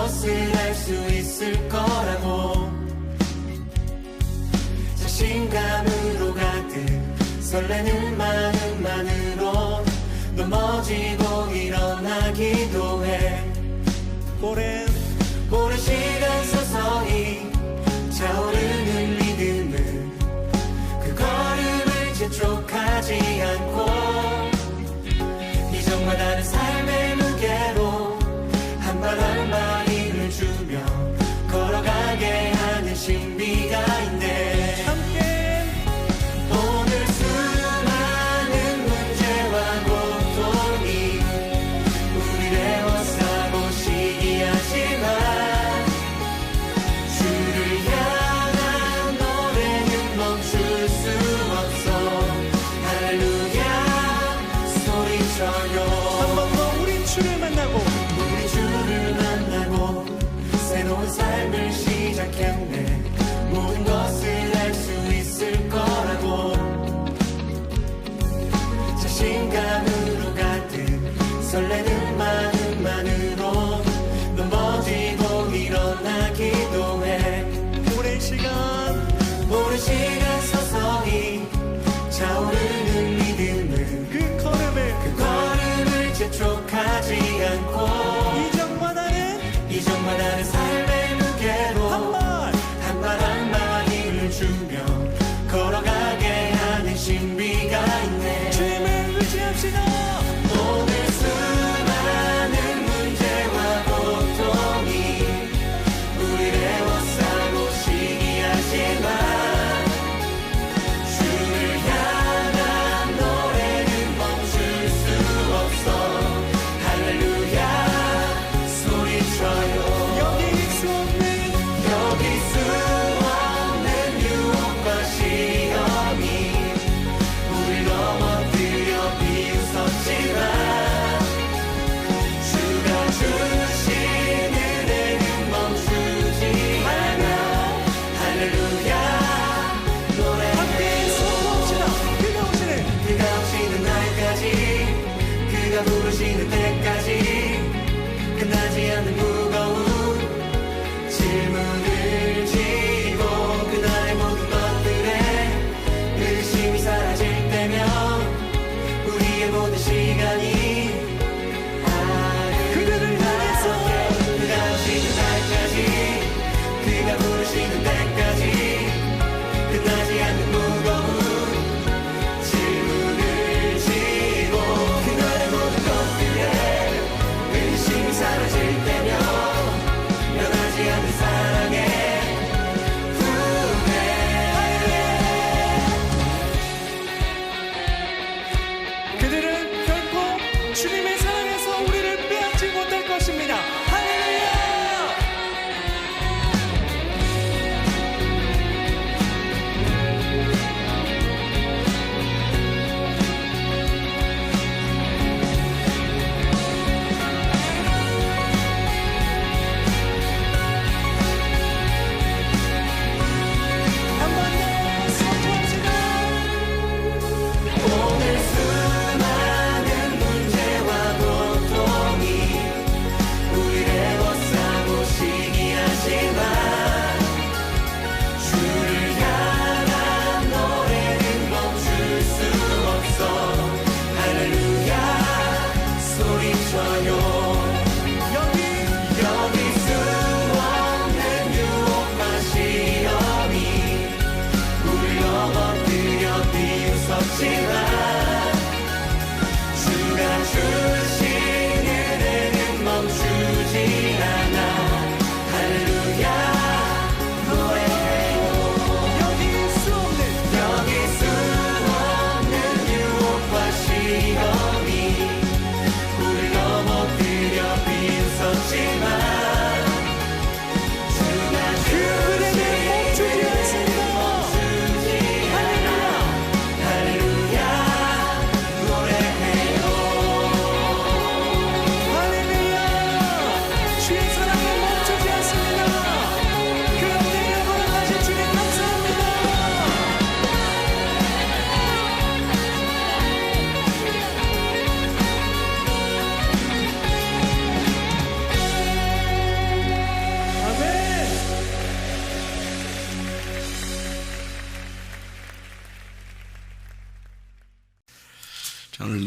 것을 알 수 있을 거라고. 자신감으로 가득 설레는 마음만으로 넘어지고 일어나기도 해. 오랜 시간 서서히 차오르는 리듬은 그 걸음을 재촉하지 않고 이전과 다른 삶의 무게로 한 발 한 발 힘을 주며 걸어가게 하는 신비가 있네. 함께 오늘 수많은 문제와 고통이 우리를 에워싸고 시기하지만 주를 향한 노래는 멈출 수 없어. 할렐루야 소리쳐요. 한 번 더 우리 주를 만나고 새로운 삶을 시작했네. 모든 것을 알 수 있을 거라고. 자신감으로 가득 설레는 마음만으로 넘어지고 일어나기도 해. 오랜 시간 서서히 차오르는 리듬은 그 걸음을 재촉하지 않고 이전과 다른 삶의 무게로 한 발 한 발 힘을 주며 걸어가게 하는 신비가 있네. 주님을 의지합시다. 오늘 수많은 문제와 고통이 우리를 에워싸고 시기하지만 주를 향한 노래는 멈출 수 없어. 할렐루야 소리쳐요.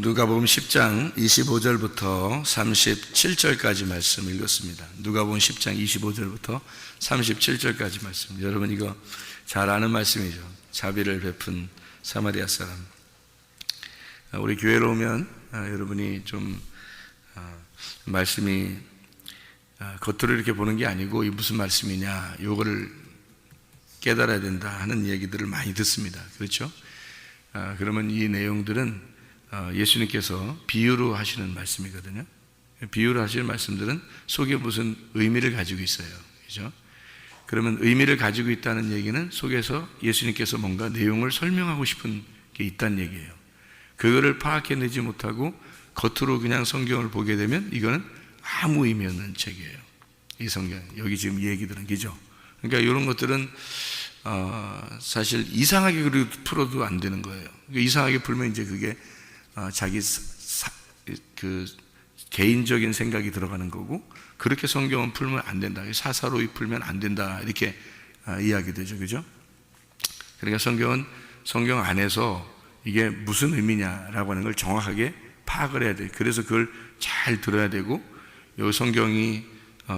누가복음 10장 25절부터 37절까지 말씀 읽었습니다. 누가복음 10장 25절부터 37절까지 말씀. 여러분 이거 잘 아는 말씀이죠. 자비를 베푼 사마리아 사람. 우리 교회로 오면 여러분이 좀 말씀이 겉으로 이렇게 보는 게 아니고 이 무슨 말씀이냐 요거를 깨달아야 된다 하는 얘기들을 많이 듣습니다. 그렇죠? 그러면 이 내용들은 예수님께서 비유로 하시는 말씀이거든요. 비유로 하시는 말씀들은 속에 무슨 의미를 가지고 있어요. 그죠? 그러면 의미를 가지고 있다는 얘기는 속에서 예수님께서 뭔가 내용을 설명하고 싶은 게 있다는 얘기예요. 그거를 파악해내지 못하고 겉으로 그냥 성경을 보게 되면 이거는 아무 의미 없는 책이에요. 이 성경, 여기 지금 얘기들은, 그죠? 그러니까 이런 것들은 사실 이상하게 풀어도 안 되는 거예요. 이상하게 풀면 이제 그게 자기 그 개인적인 생각이 들어가는 거고, 그렇게 성경은 풀면 안 된다. 사사로이 풀면 안 된다. 이렇게 이야기되죠. 그죠? 그러니까 성경은 성경 안에서 이게 무슨 의미냐라고 하는 걸 정확하게 파악을 해야 돼요. 그래서 그걸 잘 들어야 되고, 이 성경이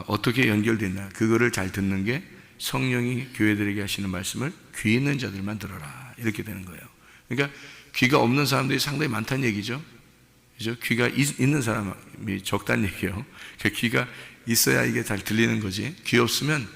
어떻게 연결됐나, 그거를 잘 듣는 게 성령이 교회들에게 하시는 말씀을 귀 있는 자들만 들어라. 이렇게 되는 거예요. 그러니까 귀가 없는 사람들이 상당히 많다는 얘기죠. 그죠? 귀가 있는 사람이 적다는 얘기예요. 그러니까 귀가 있어야 이게 잘 들리는 거지. 귀 없으면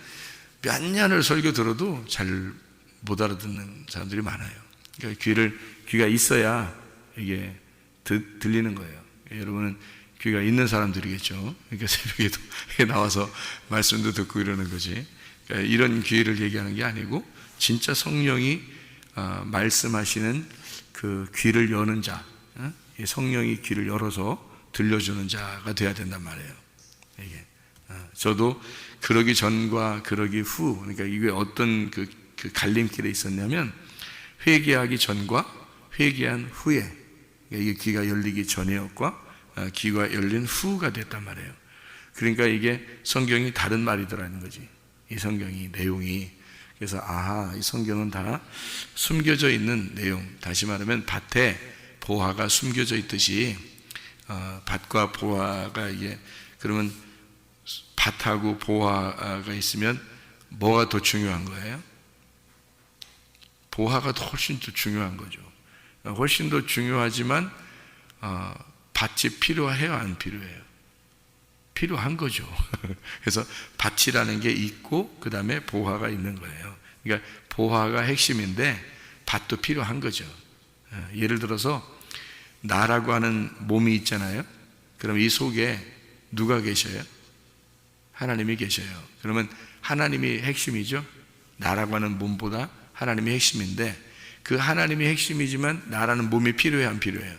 몇 년을 설교 들어도 잘 못 알아듣는 사람들이 많아요. 그러니까 귀가 있어야 이게 들리는 거예요. 여러분은 귀가 있는 사람들이겠죠. 그러니까 새벽에도 나와서 말씀도 듣고 이러는 거지. 그러니까 이런 귀를 얘기하는 게 아니고 진짜 성령이 말씀하시는 그 귀를 여는 자, 성령이 귀를 열어서 들려주는 자가 돼야 된단 말이에요. 이게 저도 그러기 전과 그러기 후, 그러니까 이게 어떤 그 갈림길에 있었냐면, 회개하기 전과 회개한 후에, 이게 귀가 열리기 전이었과 귀가 열린 후가 됐단 말이에요. 그러니까 이게 성경이 다른 말이더라는 거지. 이 성경이 내용이. 그래서 이 성경은 다 숨겨져 있는 내용. 다시 말하면 밭에 보화가 숨겨져 있듯이 밭과 보화가 이게, 그러면 밭하고 보화가 있으면 뭐가 더 중요한 거예요? 보화가 훨씬 더 중요한 거죠. 훨씬 더 중요하지만 밭이 필요해요, 안 필요해요? 필요한 거죠. 그래서 밭이라는 게 있고 그 다음에 보화가 있는 거예요. 그러니까 보화가 핵심인데 밭도 필요한 거죠. 예를 들어서 나라고 하는 몸이 있잖아요. 그럼 이 속에 누가 계셔요? 하나님이 계셔요. 그러면 하나님이 핵심이죠. 나라고 하는 몸보다 하나님이 핵심인데, 그 하나님이 핵심이지만 나라는 몸이 필요해요, 안 필요해요?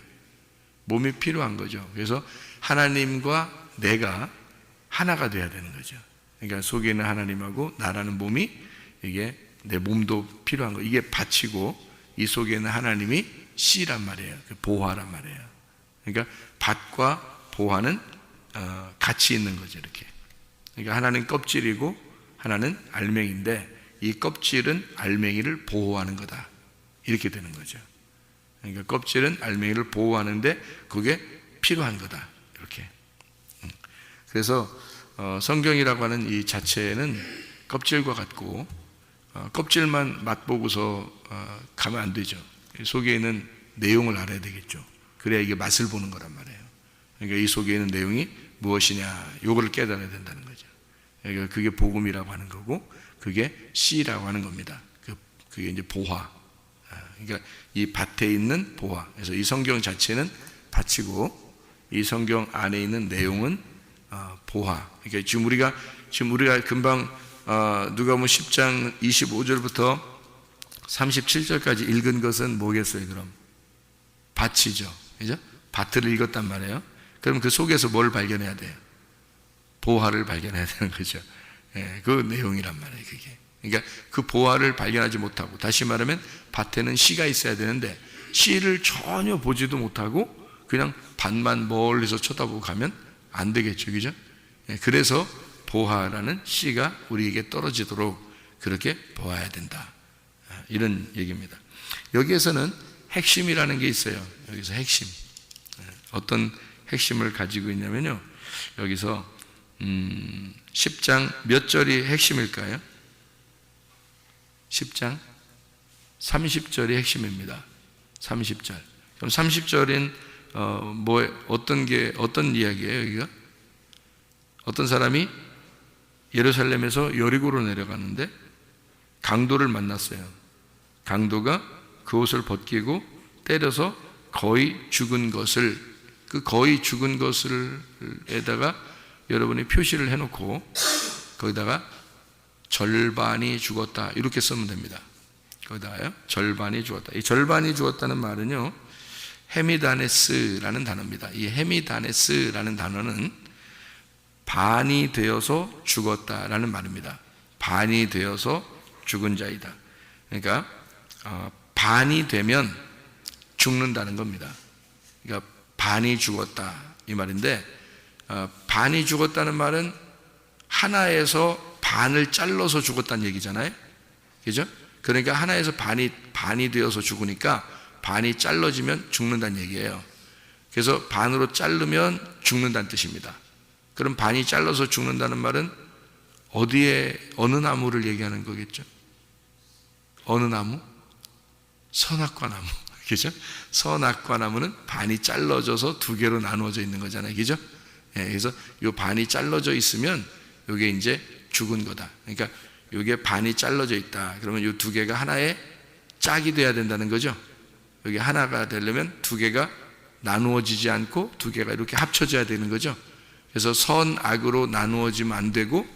몸이 필요한 거죠. 그래서 하나님과 내가 하나가 돼야 되는 거죠. 그러니까 속에 있는 하나님하고 나라는 몸이, 이게 내 몸도 필요한 거. 이게 밭이고 이 속에 있는 하나님이 씨란 말이에요. 보화란 말이에요. 그러니까 밭과 보화는 같이 있는 거죠. 이렇게. 그러니까 하나는 껍질이고 하나는 알맹이인데, 이 껍질은 알맹이를 보호하는 거다. 이렇게 되는 거죠. 그러니까 껍질은 알맹이를 보호하는데 그게 필요한 거다. 이렇게. 그래서 성경이라고 하는 이 자체는 껍질과 같고, 껍질만 맛보고서 가면 안 되죠. 속에 있는 내용을 알아야 되겠죠. 그래야 이게 맛을 보는 거란 말이에요. 그러니까 이 속에 있는 내용이 무엇이냐, 요거를 깨달아야 된다는 거죠. 그러니까 그게 복음이라고 하는 거고, 그게 씨라고 하는 겁니다. 그게 이제 보화. 그러니까 이 밭에 있는 보화. 그래서 이 성경 자체는 밭이고, 이 성경 안에 있는 내용은 보화. 그러니까 지금 우리가 금방 누가복음 10장 25절부터 37절까지 읽은 것은 뭐겠어요? 그럼 밭이죠. 그죠? 밭을 읽었단 말이에요. 그럼 그 속에서 뭘 발견해야 돼요? 보화를 발견해야 되는 거죠. 그 내용이란 말이에요, 그게. 그러니까 그 보화를 발견하지 못하고, 다시 말하면 밭에는 씨가 있어야 되는데 씨를 전혀 보지도 못하고 그냥 밭만 멀리서 쳐다보고 가면 안 되겠죠, 그죠? 그래서 보화라는 씨가 우리에게 떨어지도록 그렇게 보아야 된다. 이런 얘기입니다. 여기에서는 핵심이라는 게 있어요. 여기서 핵심. 어떤 핵심을 가지고 있냐면요, 여기서 10장 몇 절이 핵심일까요? 10장 30절이 핵심입니다. 30절. 그럼 30절인 어떤 이야기예요, 여기가? 어떤 사람이 예루살렘에서 여리고로 내려가는데 강도를 만났어요. 강도가 그 옷을 벗기고 때려서 거의 죽은 것을, 그 거의 죽은 것을 에다가 여러분이 표시를 해놓고 거기다가 절반이 죽었다 이렇게 쓰면 됩니다. 거기다가요, 절반이 죽었다. 이 절반이 죽었다는 말은요, 헤미다네스라는 단어입니다. 이 헤미다네스라는 단어는 반이 되어서 죽었다라는 말입니다. 반이 되어서 죽은 자이다. 그러니까 반이 되면 죽는다는 겁니다. 그러니까 반이 죽었다 이 말인데, 반이 죽었다는 말은 하나에서 반을 잘라서 죽었다는 얘기잖아요. 그죠? 그러니까 하나에서 반이 되어서 죽으니까 반이 잘라지면 죽는다는 얘기예요. 그래서 반으로 자르면 죽는다는 뜻입니다. 그럼 반이 잘라서 죽는다는 말은 어느 나무를 얘기하는 거겠죠? 어느 나무? 선악과 나무. 그죠? 선악과 나무는 반이 잘라져서 두 개로 나누어져 있는 거잖아요. 그죠? 예, 그래서 이 반이 잘라져 있으면 이게 이제 죽은 거다. 그러니까 이게 반이 잘라져 있다. 그러면 이 두 개가 하나의 짝이 돼야 된다는 거죠. 여기 하나가 되려면 두 개가 나누어지지 않고 두 개가 이렇게 합쳐져야 되는 거죠. 그래서 선악으로 나누어지면 안 되고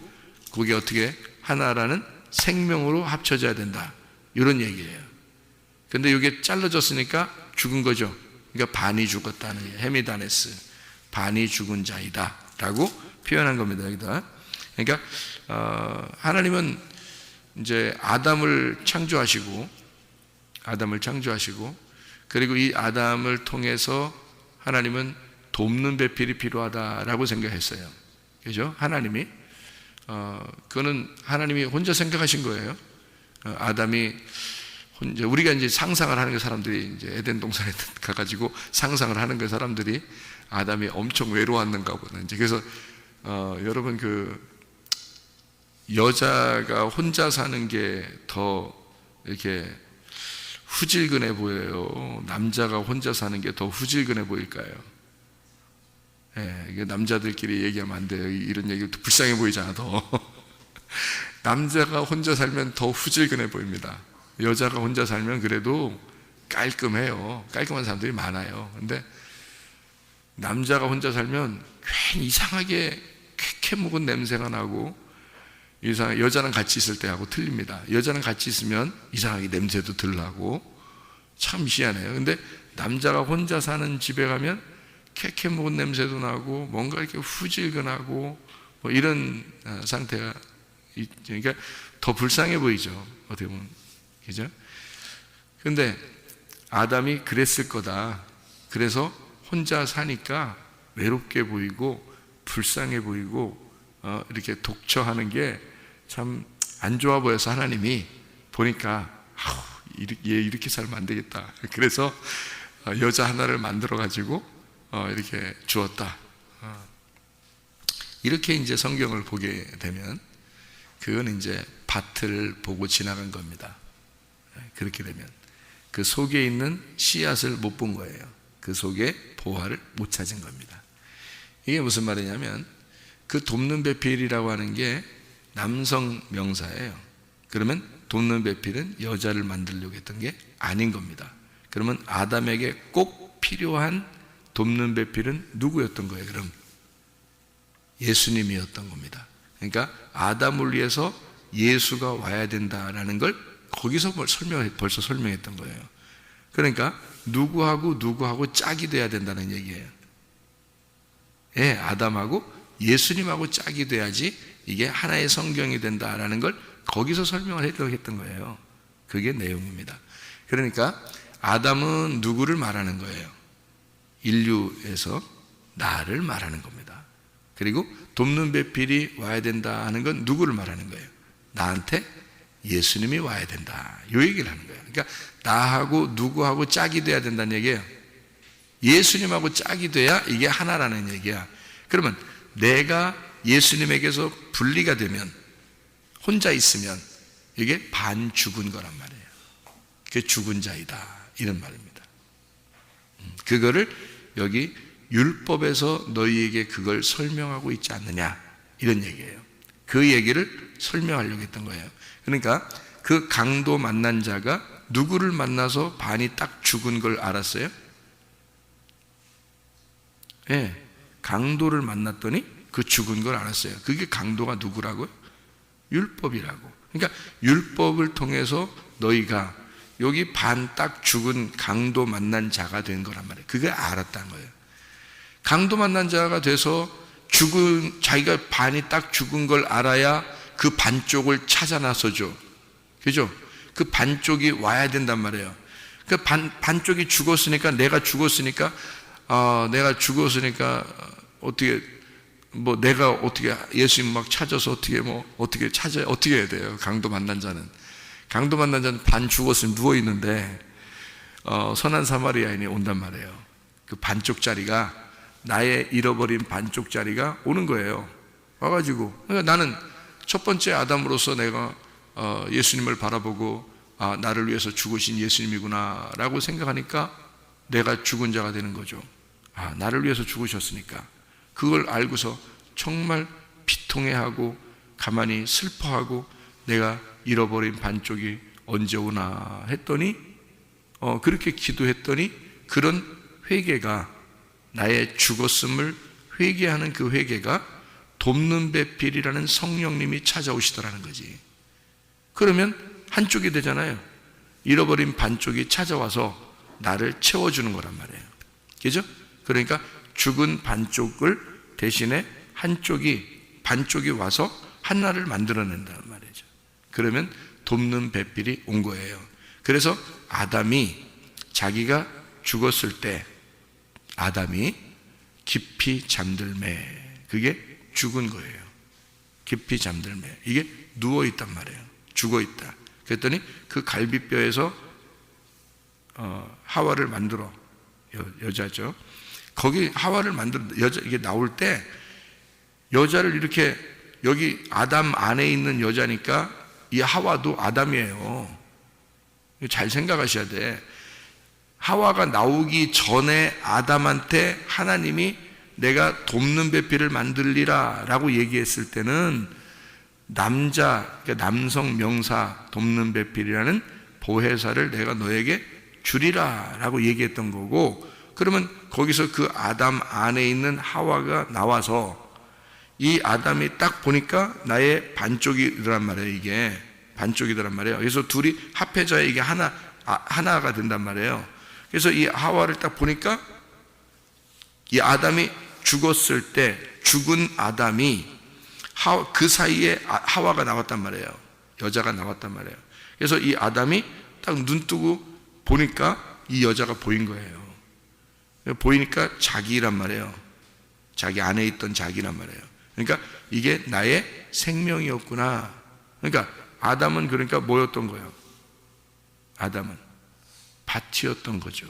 그게 어떻게 하나라는 생명으로 합쳐져야 된다. 이런 얘기예요. 근데 이게 잘라졌으니까 죽은 거죠. 그러니까 반이 죽었다는 얘기예요. 헤미다네스, 반이 죽은 자이다 라고 표현한 겁니다. 여기다. 그러니까 하나님은 이제 아담을 창조하시고 그리고 이 아담을 통해서 하나님은 돕는 배필이 필요하다라고 생각했어요. 그죠? 하나님이 그거는 하나님이 혼자 생각하신 거예요. 아담이 혼자, 우리가 이제 상상을 하는 게, 사람들이 이제 에덴 동산에 가가지고 상상을 하는 게, 사람들이 아담이 엄청 외로웠는가 보다. 이제 그래서 여러분 여자가 혼자 사는 게 더 이렇게 후질근해 보여요? 남자가 혼자 사는 게 더 후질근해 보일까요? 예, 이게 남자들끼리 얘기하면 안 돼요. 이런 얘기 불쌍해 보이잖아, 더. 남자가 혼자 살면 더 후질근해 보입니다. 여자가 혼자 살면 그래도 깔끔해요. 깔끔한 사람들이 많아요. 근데 남자가 혼자 살면 괜히 이상하게 쾌쾌 묵은 냄새가 나고, 여자랑 같이 있을 때하고 틀립니다. 여자랑 같이 있으면 이상하게 냄새도 덜 나고 참 희한해요. 근데 남자가 혼자 사는 집에 가면 쾌쾌 묵은 냄새도 나고 뭔가 이렇게 후질근하고 뭐 이런 상태가, 그러니까 더 불쌍해 보이죠, 어떻게 보면. 그죠? 근데 아담이 그랬을 거다. 그래서 혼자 사니까 외롭게 보이고 불쌍해 보이고 이렇게 독처하는 게 참 안 좋아 보여서 하나님이 보니까 얘 이렇게 살면 안 되겠다. 그래서 여자 하나를 만들어 가지고 이렇게 주었다. 이렇게 이제 성경을 보게 되면 그건 이제 밭을 보고 지나간 겁니다. 그렇게 되면 그 속에 있는 씨앗을 못 본 거예요. 그 속에 보화를 못 찾은 겁니다. 이게 무슨 말이냐면, 그 돕는 배필이라고 하는 게 남성 명사예요. 그러면 돕는 배필은 여자를 만들려고 했던 게 아닌 겁니다. 그러면 아담에게 꼭 필요한 돕는 배필은 누구였던 거예요? 그럼 예수님이었던 겁니다. 그러니까 아담을 위해서 예수가 와야 된다라는 걸 거기서 벌써 설명했던 거예요. 그러니까 누구하고 짝이 돼야 된다는 얘기예요. 예, 아담하고 예수님하고 짝이 돼야지 이게 하나의 성경이 된다라는 걸 거기서 설명을 했던 거예요. 그게 내용입니다. 그러니까 아담은 누구를 말하는 거예요? 인류에서 나를 말하는 겁니다. 그리고 돕는 배필이 와야 된다 하는 건 누구를 말하는 거예요? 나한테 예수님이 와야 된다, 이 얘기를 하는 거예요. 그러니까 나하고 누구하고 짝이 돼야 된다는 얘기예요. 예수님하고 짝이 돼야 이게 하나라는 얘기야. 그러면 내가 예수님에게서 분리가 되면, 혼자 있으면 이게 반 죽은 거란 말이에요. 그게 죽은 자이다, 이런 말입니다. 그거를 여기 율법에서 너희에게 그걸 설명하고 있지 않느냐, 이런 얘기예요. 그 얘기를 설명하려고 했던 거예요. 그러니까 그 강도 만난 자가 누구를 만나서 반이 딱 죽은 걸 알았어요? 예, 강도를 만났더니 그 죽은 걸 알았어요. 그게 강도가 누구라고요? 율법이라고. 그러니까 율법을 통해서 너희가 여기 반 딱 죽은 강도 만난 자가 된 거란 말이에요. 그걸 알았다는 거예요. 강도 만난 자가 돼서 자기가 반이 딱 죽은 걸 알아야 그 반쪽을 찾아 나서죠. 그죠? 그 반쪽이 와야 된단 말이에요. 그 반쪽이 죽었으니까, 내가 죽었으니까 어떻게, 내가 어떻게 예수님 막 찾아서 어떻게 해야 돼요? 강도 만난 자는 반 죽었으면 누워 있는데, 선한 사마리아인이 온단 말이에요. 그 반쪽짜리가, 나의 잃어버린 반쪽짜리가 오는 거예요. 와가지고, 그러니까 나는 첫 번째 아담으로서 내가 예수님을 바라보고, 나를 위해서 죽으신 예수님이구나 라고 생각하니까 내가 죽은 자가 되는 거죠. 나를 위해서 죽으셨으니까. 그걸 알고서 정말 비통해하고 가만히 슬퍼하고, 내가 잃어버린 반쪽이 언제 오나 했더니, 그렇게 기도했더니 그런 회개가, 나의 죽었음을 회개하는 그 회개가 돕는 배필이라는 성령님이 찾아오시더라는 거지. 그러면 한쪽이 되잖아요. 잃어버린 반쪽이 찾아와서 나를 채워주는 거란 말이에요. 그죠? 그러니까 죽은 반쪽을 대신에 반쪽이 와서 하나를 만들어낸다는 말이죠. 그러면 돕는 배필이 온 거예요. 그래서 아담이 자기가 죽었을 때 아담이 깊이 잠들매, 그게 죽은 거예요. 깊이 잠들매, 이게 누워있단 말이에요. 죽어있다. 그랬더니 그 갈비뼈에서 하와를 만들어, 여자죠. 거기 하와를 만들어, 이게 나올 때 여자를 이렇게, 여기 아담 안에 있는 여자니까 이 하와도 아담이에요. 잘 생각하셔야 돼. 하와가 나오기 전에 아담한테 하나님이 내가 돕는 배필을 만들리라 라고 얘기했을 때는 그러니까 남성 명사 돕는 배필이라는 보혜사를 내가 너에게 주리라 라고 얘기했던 거고, 그러면 거기서 그 아담 안에 있는 하와가 나와서 이 아담이 딱 보니까 나의 반쪽이더란 말이에요. 이게 반쪽이더란 말이에요. 그래서 둘이 합해져야 이게 하나가 된단 말이에요. 그래서 이 하와를 딱 보니까 이 아담이 죽었을 때 죽은 아담이 그 사이에 하와가 나왔단 말이에요. 여자가 나왔단 말이에요. 그래서 이 아담이 딱 눈 뜨고 보니까 이 여자가 보인 거예요. 보이니까 자기란 말이에요. 자기 안에 있던 자기란 말이에요. 그러니까 이게 나의 생명이었구나. 그러니까 아담은 그러니까 뭐였던 거예요? 아담은 밭이었던 거죠.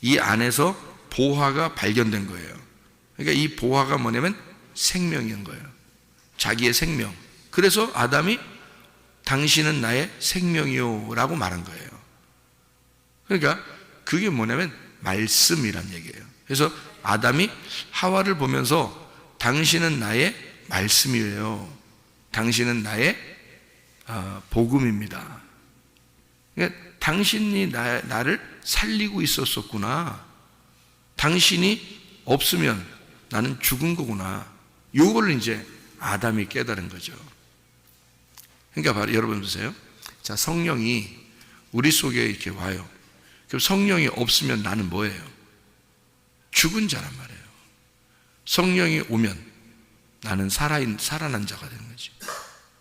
이 안에서 보화가 발견된 거예요. 그러니까 이 보화가 뭐냐면 생명인 거예요. 자기의 생명. 그래서 아담이 당신은 나의 생명이요 라고 말한 거예요. 그러니까 그게 뭐냐면 말씀이란 얘기예요. 그래서 아담이 하와를 보면서 당신은 나의 말씀이에요. 당신은 나의 복음입니다. 그러니까 당신이 나를 살리고 있었었구나. 당신이 없으면 나는 죽은 거구나. 이걸 이제 아담이 깨달은 거죠. 그러니까 바로 여러분 보세요. 자, 성령이 우리 속에 이렇게 와요. 그럼 성령이 없으면 나는 뭐예요? 죽은 자란 말이에요. 성령이 오면 나는 살아난 자가 되는 거지.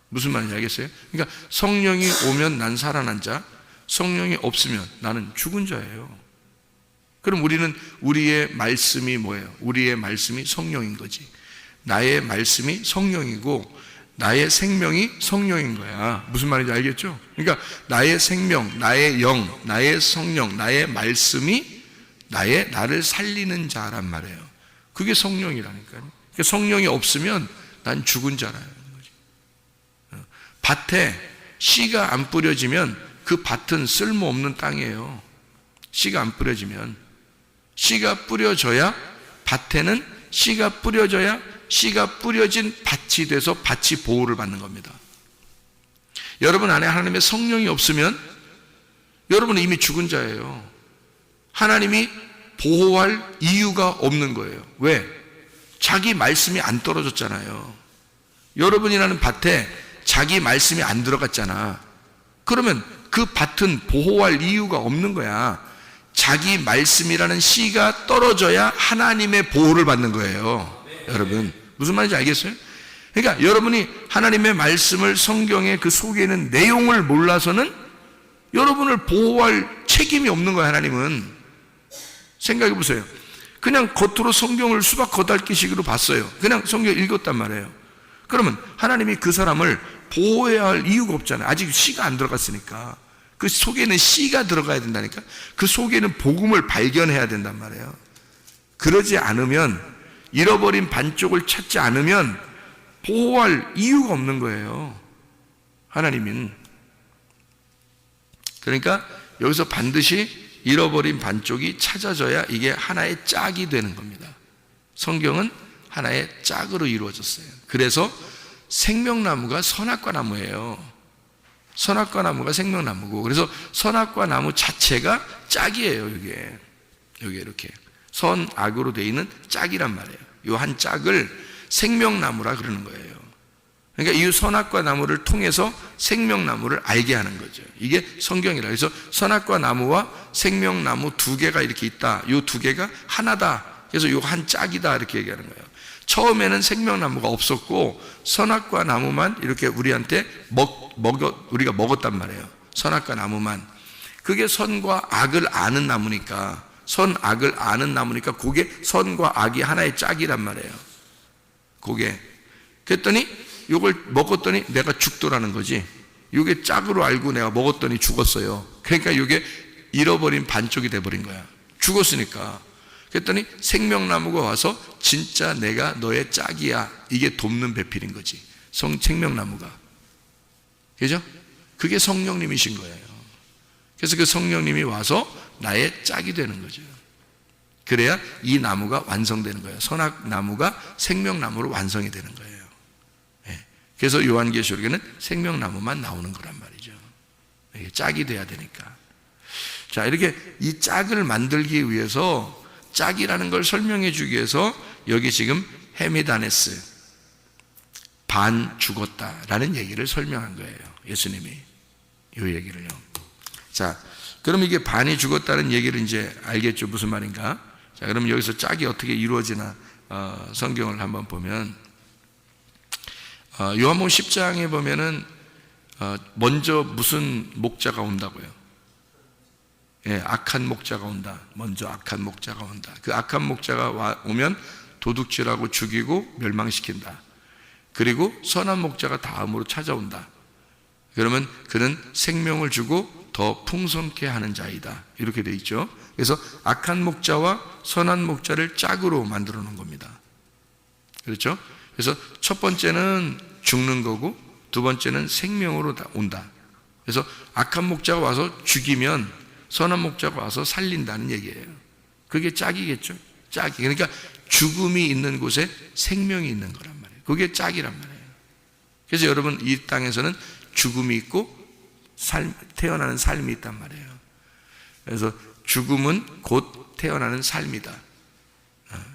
무슨 말인지 알겠어요? 그러니까 성령이 오면 난 살아난 자, 성령이 없으면 나는 죽은 자예요. 그럼 우리의 말씀이 뭐예요? 우리의 말씀이 성령인 거지. 나의 말씀이 성령이고 나의 생명이 성령인 거야. 무슨 말인지 알겠죠? 그러니까 나의 생명, 나의 영, 나의 성령, 나의 말씀이 나를 살리는 자란 말이에요. 그게 성령이라니까요. 그러니까 성령이 없으면 난 죽은 자라는 거지. 밭에 씨가 안 뿌려지면 그 밭은 쓸모없는 땅이에요. 씨가 안 뿌려지면. 씨가 뿌려져야 밭에는 씨가 뿌려져야 씨가 뿌려진 밭이 돼서 밭이 보호를 받는 겁니다. 여러분 안에 하나님의 성령이 없으면 여러분은 이미 죽은 자예요. 하나님이 보호할 이유가 없는 거예요. 왜? 자기 말씀이 안 떨어졌잖아요. 여러분이라는 밭에 자기 말씀이 안 들어갔잖아. 그러면 그 밭은 보호할 이유가 없는 거야. 자기 말씀이라는 씨가 떨어져야 하나님의 보호를 받는 거예요. 여러분 무슨 말인지 알겠어요? 그러니까 여러분이 하나님의 말씀을, 성경의 그 속에 있는 내용을 몰라서는 여러분을 보호할 책임이 없는 거예요. 하나님은. 생각해 보세요. 그냥 겉으로 성경을 수박 겉핥기식으로 봤어요. 그냥 성경 읽었단 말이에요. 그러면 하나님이 그 사람을 보호해야 할 이유가 없잖아요. 아직 씨가 안 들어갔으니까. 그 속에는 씨가 들어가야 된다니까. 그 속에는 복음을 발견해야 된단 말이에요. 그러지 않으면, 잃어버린 반쪽을 찾지 않으면 보호할 이유가 없는 거예요. 하나님은. 그러니까 여기서 반드시 잃어버린 반쪽이 찾아져야 이게 하나의 짝이 되는 겁니다. 성경은 하나의 짝으로 이루어졌어요. 그래서 생명나무가 선악과 나무예요. 선악과 나무가 생명나무고, 그래서 선악과 나무 자체가 짝이에요. 이게 이렇게 선악으로 되어 있는 짝이란 말이에요. 이 한 짝을 생명나무라 그러는 거예요. 그러니까 이 선악과 나무를 통해서 생명나무를 알게 하는 거죠. 이게 성경이라. 그래서 선악과 나무와 생명나무 두 개가 이렇게 있다. 이 두 개가 하나다. 그래서 이 한 짝이다 이렇게 얘기하는 거예요. 처음에는 생명나무가 없었고 선악과 나무만 이렇게 우리한테 우리가 먹었단 말이에요. 선악과 나무만. 그게 선과 악을 아는 나무니까, 선악을 아는 나무니까 그게 선과 악이 하나의 짝이란 말이에요. 그게. 그랬더니 이걸 먹었더니 내가 죽더라는 거지. 이게 짝으로 알고 내가 먹었더니 죽었어요. 그러니까 이게 잃어버린 반쪽이 돼버린 거야. 죽었으니까. 그랬더니 생명나무가 와서 진짜 내가 너의 짝이야. 이게 돕는 배필인 거지. 생명나무가. 그죠? 그게 성령님이신 거예요. 그래서 그 성령님이 와서 나의 짝이 되는 거죠. 그래야 이 나무가 완성되는 거예요. 선악나무가 생명나무로 완성이 되는 거예요. 그래서 요한계시록에는 생명나무만 나오는 거란 말이죠. 이게 짝이 돼야 되니까. 자, 이렇게 이 짝을 만들기 위해서, 짝이라는 걸 설명해 주기 위해서 여기 지금 헤미다네스, 반 죽었다라는 얘기를 설명한 거예요. 예수님이 이 얘기를요. 자, 그럼 이게 반이 죽었다는 얘기를 이제 알겠죠? 무슨 말인가? 자, 그럼 여기서 짝이 어떻게 이루어지나 성경을 한번 보면, 요한복음 10장에 보면은 먼저 무슨 목자가 온다고요? 예, 악한 목자가 온다. 먼저 악한 목자가 온다. 그 악한 목자가 오면 도둑질하고 죽이고 멸망시킨다. 그리고 선한 목자가 다음으로 찾아온다. 그러면 그는 생명을 주고 더 풍성케 하는 자이다. 이렇게 돼 있죠. 그래서 악한 목자와 선한 목자를 짝으로 만들어 놓은 겁니다. 그렇죠? 그래서 첫 번째는 죽는 거고 두 번째는 생명으로 온다. 그래서 악한 목자가 와서 죽이면 선한 목자가 와서 살린다는 얘기예요. 그게 짝이겠죠. 짝이. 그러니까 죽음이 있는 곳에 생명이 있는 거란 말이에요. 그게 짝이란 말이에요. 그래서 여러분 이 땅에서는 죽음이 있고 태어나는 삶이 있단 말이에요. 그래서 죽음은 곧 태어나는 삶이다.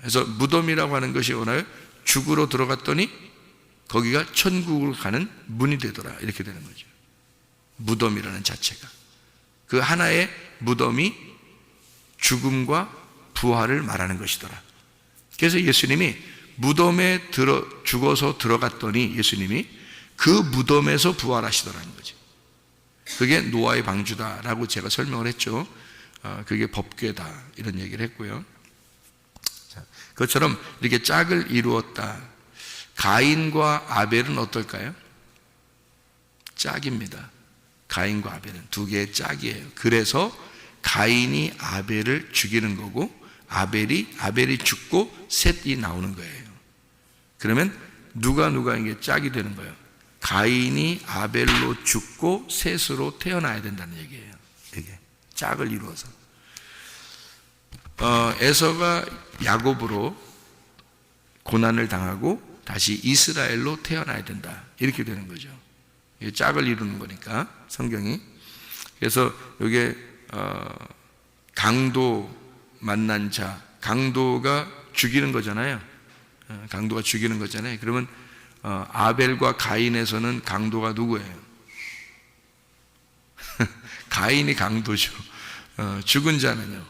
그래서 무덤이라고 하는 것이 오나요? 죽으러 들어갔더니 거기가 천국으로 가는 문이 되더라. 이렇게 되는 거죠. 무덤이라는 자체가. 그 하나의 무덤이 죽음과 부활을 말하는 것이더라. 그래서 예수님이 무덤에 죽어서 들어갔더니 예수님이 그 무덤에서 부활하시더라는 거죠. 그게 노아의 방주다라고 제가 설명을 했죠. 그게 법궤다 이런 얘기를 했고요. 그것처럼 이렇게 짝을 이루었다. 가인과 아벨은 어떨까요? 짝입니다. 가인과 아벨은 두 개의 짝이에요. 그래서 가인이 아벨을 죽이는 거고 아벨이 죽고 셋이 나오는 거예요. 그러면 누가 이게 짝이 되는 거예요. 가인이 아벨로 죽고 셋으로 태어나야 된다는 얘기예요. 이게 짝을 이루어서 에서가 야곱으로 고난을 당하고 다시 이스라엘로 태어나야 된다, 이렇게 되는 거죠. 이게 짝을 이루는 거니까 성경이. 그래서 이게 강도 만난 자, 강도가 죽이는 거잖아요. 강도가 죽이는 거잖아요. 그러면 아벨과 가인에서는 강도가 누구예요? 가인이 강도죠. 죽은 자는요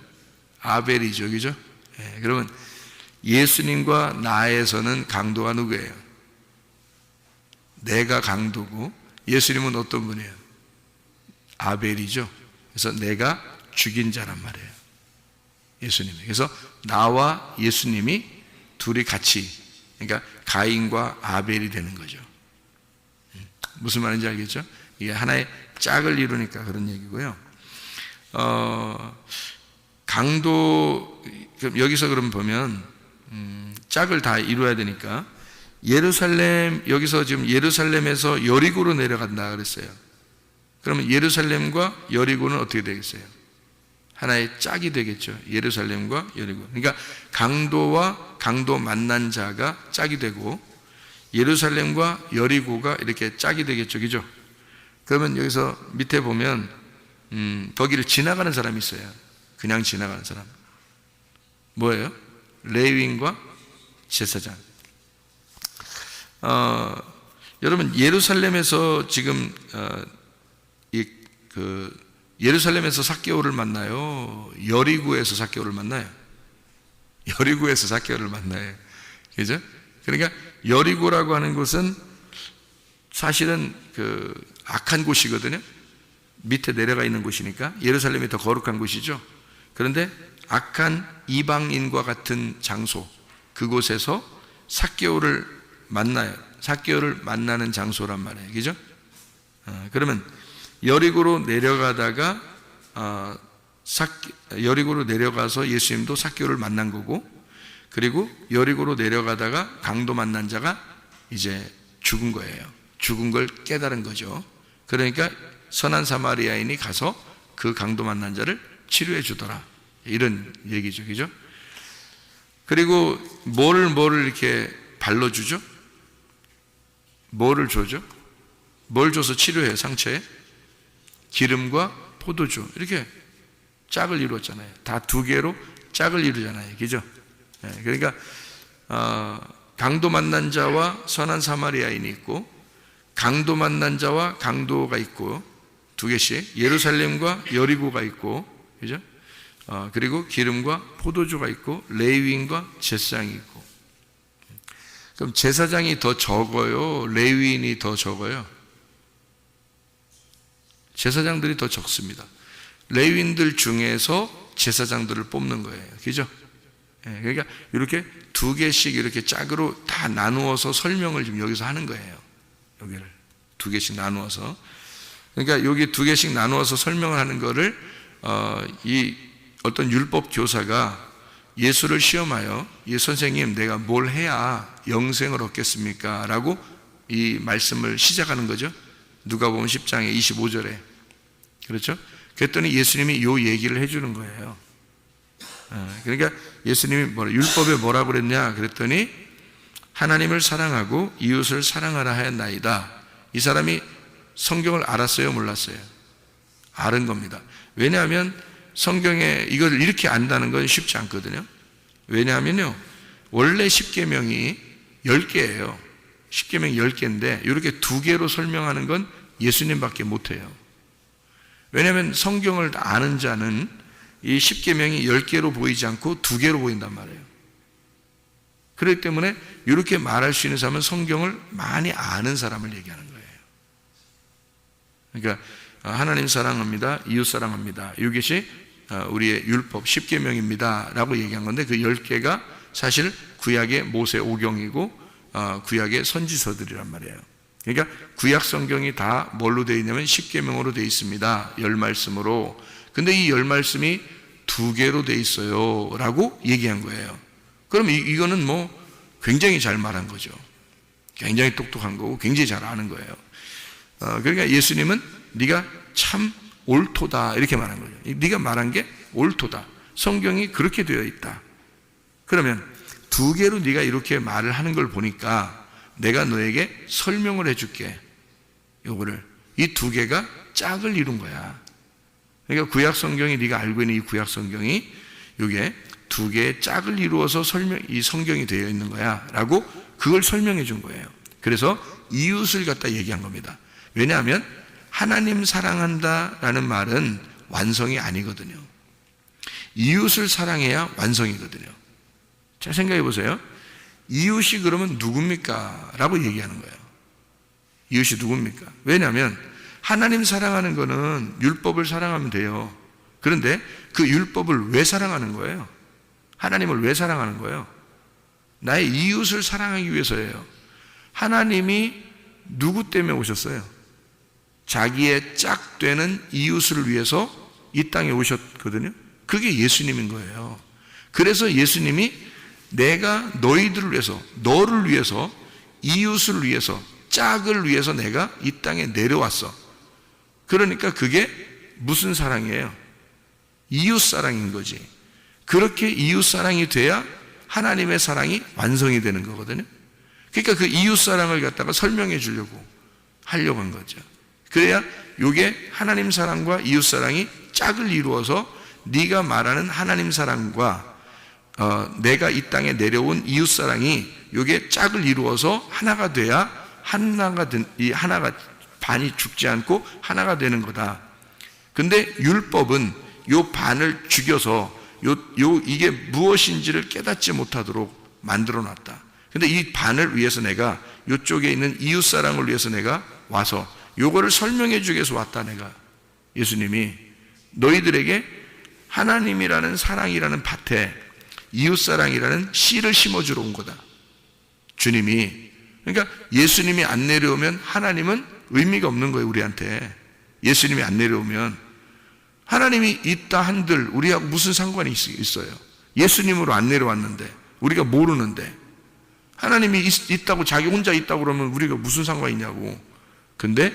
아벨이죠, 그죠? 그러면 예수님과 나에서는 강도가 누구예요? 내가 강도고 예수님은 어떤 분이에요? 아벨이죠. 그래서 내가 죽인 자란 말이에요, 예수님이. 그래서 나와 예수님이 둘이 같이, 그러니까 가인과 아벨이 되는 거죠. 무슨 말인지 알겠죠? 이게 하나의 짝을 이루니까 그런 얘기고요. 강도, 여기서 그럼 보면 짝을 다 이루어야 되니까 예루살렘, 여기서 지금 예루살렘에서 여리고로 내려간다 그랬어요. 그러면 예루살렘과 여리고는 어떻게 되겠어요? 하나의 짝이 되겠죠. 예루살렘과 여리고. 그러니까 강도와 강도 만난 자가 짝이 되고 예루살렘과 여리고가 이렇게 짝이 되겠죠, 그죠? 그러면 여기서 밑에 보면 거기를 지나가는 사람이 있어요. 그냥 지나가는 사람. 뭐예요? 레위인과 제사장. 여러분, 예루살렘에서 지금 예루살렘에서 삭개오를 만나요? 여리고에서 삭개오를 만나요? 여리고에서 삭개오를 만나요. 그죠? 그러니까 여리고라고 하는 곳은 사실은 악한 곳이거든요. 밑에 내려가 있는 곳이니까 예루살렘이 더 거룩한 곳이죠. 그런데 악한 이방인과 같은 장소, 그곳에서 삭개오를 만나요. 삭개오를 만나는 장소란 말이에요, 그죠? 그러면 여리고로 내려가다가 여리고로 내려가서 예수님도 삭개오를 만난 거고, 그리고 여리고로 내려가다가 강도 만난 자가 이제 죽은 거예요. 죽은 걸 깨달은 거죠. 그러니까 선한 사마리아인이 가서 그 강도 만난 자를 치료해 주더라, 이런 얘기죠, 그죠? 그리고 뭐를 이렇게 발라주죠? 뭐를 줘죠? 뭘 줘서 치료해요, 상처에? 기름과 포도주, 이렇게 짝을 이루었잖아요. 다 두 개로 짝을 이루잖아요, 그죠? 그러니까 강도 만난 자와 선한 사마리아인이 있고, 강도 만난 자와 강도가 있고, 두 개씩. 예루살렘과 여리고가 있고, 그죠? 그리고 기름과 포도주가 있고, 레위인과 제사장이 있고. 그럼 제사장이 더 적어요, 레위인이 더 적어요? 제사장들이 더 적습니다. 레위인들 중에서 제사장들을 뽑는 거예요, 그죠? 그러니까 이렇게 두 개씩 이렇게 짝으로 다 나누어서 설명을 지금 여기서 하는 거예요. 여기를 두 개씩 나누어서. 그러니까 여기 두 개씩 나누어서 설명을 하는 거를 이 어떤 율법 교사가 예수를 시험하여, 예, 선생님, 내가 뭘 해야 영생을 얻겠습니까? 라고 이 말씀을 시작하는 거죠. 누가복음 10장의 25절에. 그렇죠? 그랬더니 예수님이 이 얘기를 해주는 거예요. 그러니까 예수님이 율법에 뭐라고 그랬냐 그랬더니 하나님을 사랑하고 이웃을 사랑하라 하였나이다. 이 사람이 성경을 알았어요, 몰랐어요? 아는 겁니다. 왜냐하면 성경에 이걸 이렇게 안다는 건 쉽지 않거든요. 왜냐하면요, 원래 십계명이 10개예요. 십계명이 10개인데 이렇게 두 개로 설명하는 건 예수님밖에 못해요. 왜냐하면 성경을 아는 자는 이 십계명이 10개로 보이지 않고 두 개로 보인단 말이에요. 그렇기 때문에 이렇게 말할 수 있는 사람은 성경을 많이 아는 사람을 얘기하는 거예요. 그러니까 하나님 사랑합니다, 이웃 사랑합니다, 이것이 우리의 율법 십계명입니다 라고 얘기한 건데, 그 10개가 사실 구약의 모세 오경이고 구약의 선지서들이란 말이에요. 그러니까 구약 성경이 다 뭘로 되어 있냐면 십계명으로 되어 있습니다. 10말씀으로. 근데 이 열 말씀이 두 개로 돼 있어요 라고 얘기한 거예요. 그럼 이거는 뭐 굉장히 잘 말한 거죠. 굉장히 똑똑한 거고 굉장히 잘 아는 거예요. 그러니까 예수님은 네가 참 옳도다 이렇게 말한 거죠. 네가 말한 게 옳도다. 성경이 그렇게 되어 있다. 그러면 두 개로 네가 이렇게 말을 하는 걸 보니까 내가 너에게 설명을 해줄게. 요거를 이 두 개가 짝을 이룬 거야. 그러니까 구약 성경이 네가 알고 있는 이 구약 성경이 이게 두 개의 짝을 이루어서 이 성경이 되어 있는 거야 라고 그걸 설명해 준 거예요. 그래서 이웃을 갖다 얘기한 겁니다. 왜냐하면 하나님 사랑한다 라는 말은 완성이 아니거든요. 이웃을 사랑해야 완성이거든요. 자, 생각해 보세요. 이웃이 그러면 누굽니까? 라고 얘기하는 거예요. 이웃이 누굽니까? 왜냐하면 하나님 사랑하는 거는 율법을 사랑하면 돼요. 그런데 그 율법을 왜 사랑하는 거예요? 하나님을 왜 사랑하는 거예요? 나의 이웃을 사랑하기 위해서예요. 하나님이 누구 때문에 오셨어요? 자기의 짝되는 이웃을 위해서 이 땅에 오셨거든요. 그게 예수님인 거예요. 그래서 예수님이 내가 너희들을 위해서, 너를 위해서, 이웃을 위해서, 짝을 위해서 내가 이 땅에 내려왔어. 그러니까 그게 무슨 사랑이에요? 이웃 사랑인 거지. 그렇게 이웃 사랑이 돼야 하나님의 사랑이 완성이 되는 거거든요. 그러니까 그 이웃 사랑을 갖다가 설명해 주려고 하려고 한 거죠. 그래야 이게 하나님 사랑과 이웃 사랑이 짝을 이루어서 네가 말하는 하나님 사랑과 내가 이 땅에 내려온 이웃 사랑이 이게 짝을 이루어서 하나가 돼야 이 하나가 반이 죽지 않고 하나가 되는 거다. 근데 율법은 요 반을 죽여서 이게 무엇인지를 깨닫지 못하도록 만들어 놨다. 근데 이 반을 위해서 내가 이쪽에 있는 이웃 사랑을 위해서 내가 와서 요거를 설명해 주기 위해서 왔다. 내가 예수님이 너희들에게 하나님이라는 사랑이라는 밭에 이웃 사랑이라는 씨를 심어주러 온 거다. 주님이. 그러니까 예수님이 안 내려오면 하나님은 의미가 없는 거예요. 우리한테. 예수님이 안 내려오면 하나님이 있다 한들 우리하고 무슨 상관이 있어요? 예수님으로 안 내려왔는데 우리가 모르는데 하나님이 있다고 자기 혼자 있다고 그러면 우리가 무슨 상관이 있냐고. 근데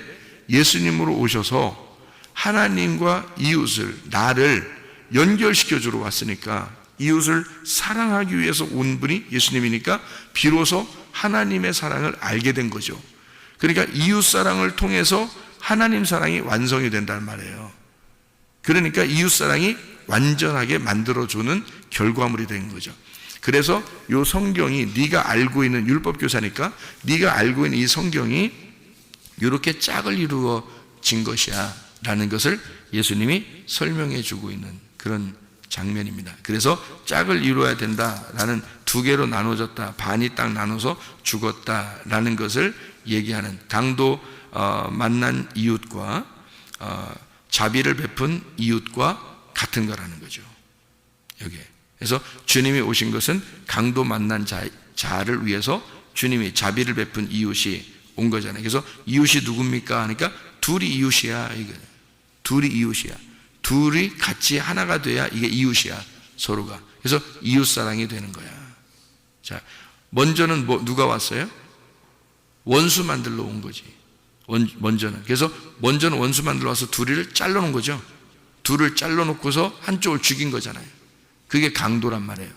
예수님으로 오셔서 하나님과 이웃을 나를 연결시켜 주러 왔으니까 이웃을 사랑하기 위해서 온 분이 예수님이니까 비로소 하나님의 사랑을 알게 된 거죠. 그러니까 이웃 사랑을 통해서 하나님 사랑이 완성이 된다는 말이에요. 그러니까 이웃 사랑이 완전하게 만들어주는 결과물이 된 거죠. 그래서 이 성경이 네가 알고 있는 율법 교사니까 네가 알고 있는 이 성경이 이렇게 짝을 이루어진 것이야 라는 것을 예수님이 설명해 주고 있는 그런 장면입니다. 그래서 짝을 이루어야 된다라는 두 개로 나눠졌다, 반이 딱 나눠서 죽었다라는 것을 얘기하는 강도 만난 이웃과 자비를 베푼 이웃과 같은 거라는 거죠. 여기에. 그래서 주님이 오신 것은 강도 만난 자를 위해서 주님이 자비를 베푼 이웃이 온 거잖아요. 그래서 이웃이 누굽니까? 하니까 둘이 이웃이야. 둘이 이웃이야. 둘이 같이 하나가 돼야 이게 이웃이야. 서로가. 그래서 이웃 사랑이 되는 거야. 자, 먼저는 누가 왔어요? 원수 만들러 온 거지. 먼저는. 그래서 먼저는 원수 만들러 와서 둘이를 잘라놓은 거죠. 둘을 잘라놓고서 한쪽을 죽인 거잖아요. 그게 강도란 말이에요.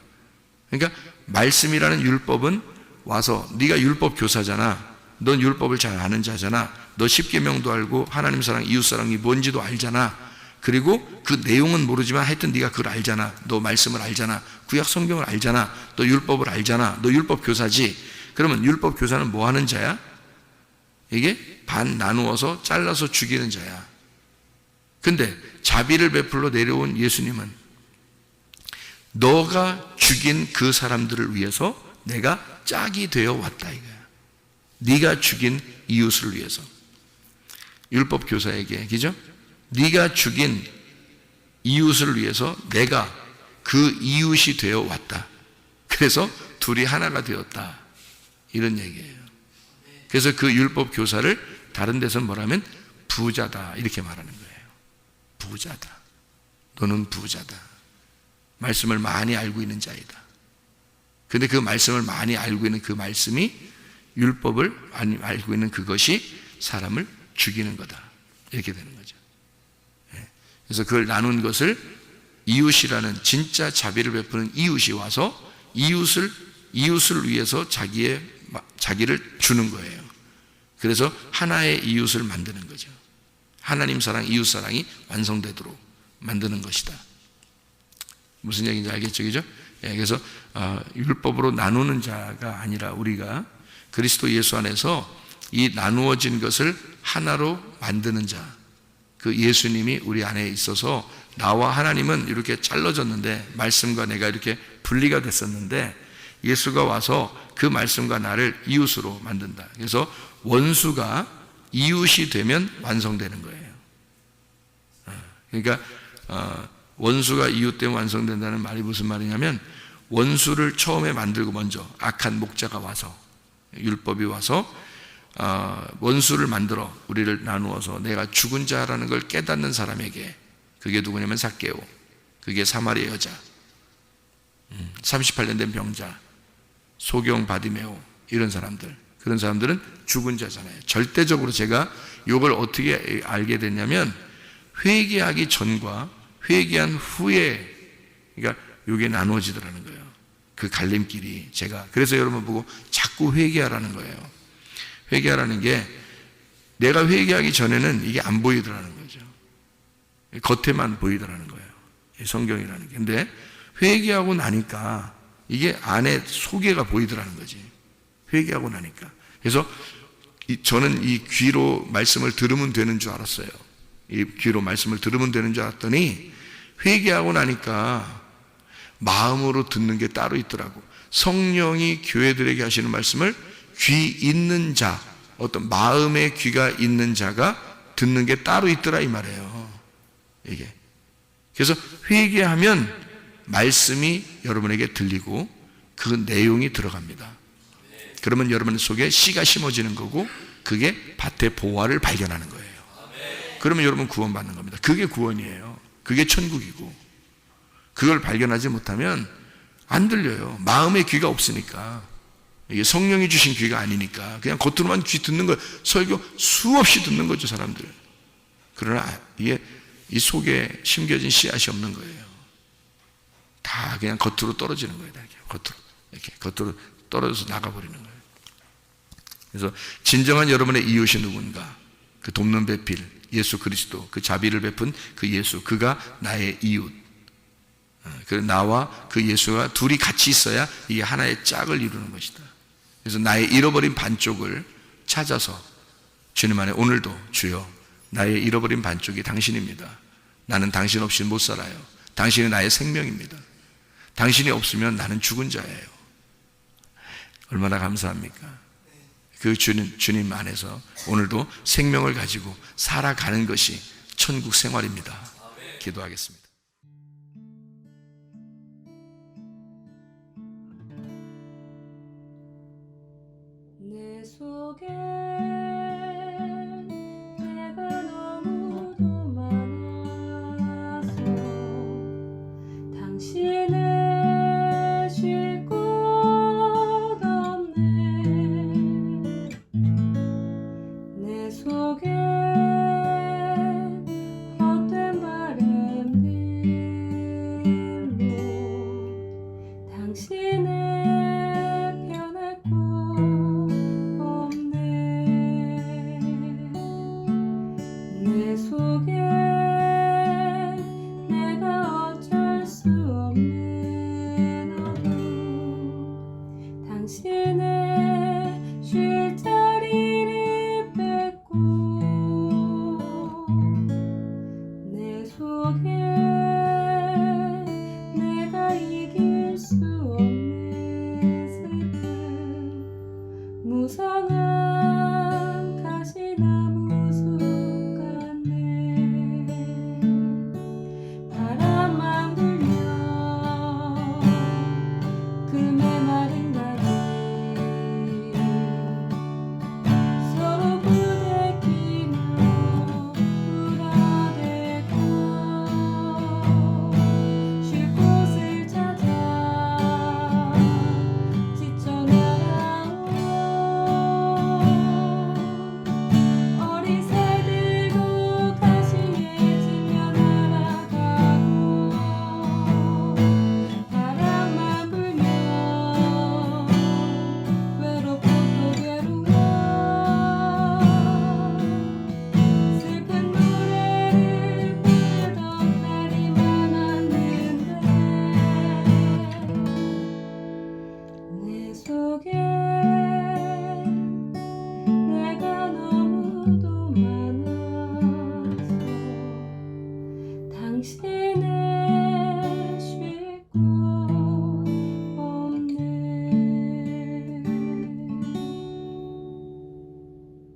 그러니까 말씀이라는 율법은 와서 네가 율법 교사잖아. 넌 율법을 잘 아는 자잖아. 너 십계명도 알고 하나님 사랑, 이웃 사랑이 뭔지도 알잖아. 그리고 그 내용은 모르지만 하여튼 네가 그걸 알잖아. 너 말씀을 알잖아. 구약 성경을 알잖아. 너 율법을 알잖아. 너 율법 교사지. 그러면 율법 교사는 뭐 하는 자야? 이게 반 나누어서 잘라서 죽이는 자야. 근데 자비를 베풀러 내려온 예수님은 너가 죽인 그 사람들을 위해서 내가 짝이 되어 왔다 이거야. 네가 죽인 이웃을 위해서. 율법 교사에게, 그죠? 네가 죽인 이웃을 위해서 내가 그 이웃이 되어 왔다. 그래서 둘이 하나가 되었다. 이런 얘기예요. 그래서 그 율법 교사를 다른 데서 뭐라면 부자다 이렇게 말하는 거예요. 부자다. 너는 부자다. 말씀을 많이 알고 있는 자이다. 근데 그 말씀을 많이 알고 있는 그 말씀이 율법을 많이 알고 있는 그것이 사람을 죽이는 거다. 이렇게 되는 거죠. 그래서 그걸 나눈 것을 이웃이라는 진짜 자비를 베푸는 이웃이 와서 이웃을 위해서 자기를 주는 거예요. 그래서 하나의 이웃을 만드는 거죠. 하나님 사랑, 이웃 사랑이 완성되도록 만드는 것이다. 무슨 얘기인지 알겠죠? 그죠? 그래서 율법으로 나누는 자가 아니라 우리가 그리스도 예수 안에서 이 나누어진 것을 하나로 만드는 자, 그 예수님이 우리 안에 있어서 나와 하나님은 이렇게 잘라졌는데, 말씀과 내가 이렇게 분리가 됐었는데 예수가 와서 그 말씀과 나를 이웃으로 만든다. 그래서 원수가 이웃이 되면 완성되는 거예요. 그러니까 원수가 이웃 때문에 완성된다는 말이 무슨 말이냐면, 원수를 처음에 만들고 먼저 악한 목자가 와서, 율법이 와서 원수를 만들어 우리를 나누어서 내가 죽은 자라는 걸 깨닫는 사람에게, 그게 누구냐면 삭개오, 그게 사마리아 여자, 38년 된 병자, 소경 바디메오, 이런 사람들, 그런 사람들은 죽은 자잖아요. 절대적으로 제가 이걸 어떻게 알게 됐냐면, 회개하기 전과 회개한 후에, 그러니까 이게 나누어지더라는 거예요. 그 갈림길이. 제가 그래서 여러분 보고 자꾸 회개하라는 거예요. 회개하라는 게, 내가 회개하기 전에는 이게 안 보이더라는 거죠. 겉에만 보이더라는 거예요, 성경이라는 게. 근데 회개하고 나니까 이게 안에 속에가 보이더라는 거지. 회개하고 나니까. 그래서 저는 이 귀로 말씀을 들으면 되는 줄 알았어요. 이 귀로 말씀을 들으면 되는 줄 알았더니, 회개하고 나니까 마음으로 듣는 게 따로 있더라고. 성령이 교회들에게 하시는 말씀을 귀 있는 자, 어떤 마음의 귀가 있는 자가 듣는 게 따로 있더라, 이 말이에요. 이게. 그래서 회개하면 말씀이 여러분에게 들리고 그 내용이 들어갑니다. 그러면 여러분 속에 씨가 심어지는 거고, 그게 밭의 보화를 발견하는 거예요. 그러면 여러분 구원받는 겁니다. 그게 구원이에요. 그게 천국이고, 그걸 발견하지 못하면 안 들려요. 마음의 귀가 없으니까. 이게 성령이 주신 귀가 아니니까 그냥 겉으로만 귀 듣는 거, 설교 수없이 듣는 거죠, 사람들. 그러나 이게 이 속에 심겨진 씨앗이 없는 거예요. 다 그냥 겉으로 떨어지는 거예요. 이렇게 겉으로 떨어져서 나가버리는 거예요. 그래서 진정한 여러분의 이웃이 누군가? 그 돕는 배필 예수 그리스도, 그 자비를 베푼 그 예수, 그가 나의 이웃. 그래서 나와 그 예수가 둘이 같이 있어야 이게 하나의 짝을 이루는 것이다. 그래서 나의 잃어버린 반쪽을 찾아서 주님 안에 오늘도, 주여, 나의 잃어버린 반쪽이 당신입니다. 나는 당신 없이 못 살아요. 당신이 나의 생명입니다. 당신이 없으면 나는 죽은 자예요. 얼마나 감사합니까? 그 주님 안에서 오늘도 생명을 가지고 살아가는 것이 천국 생활입니다. 기도하겠습니다. 내 속에 내가 너무도 많아서 당신을 쉴 곳 없네. 내 속에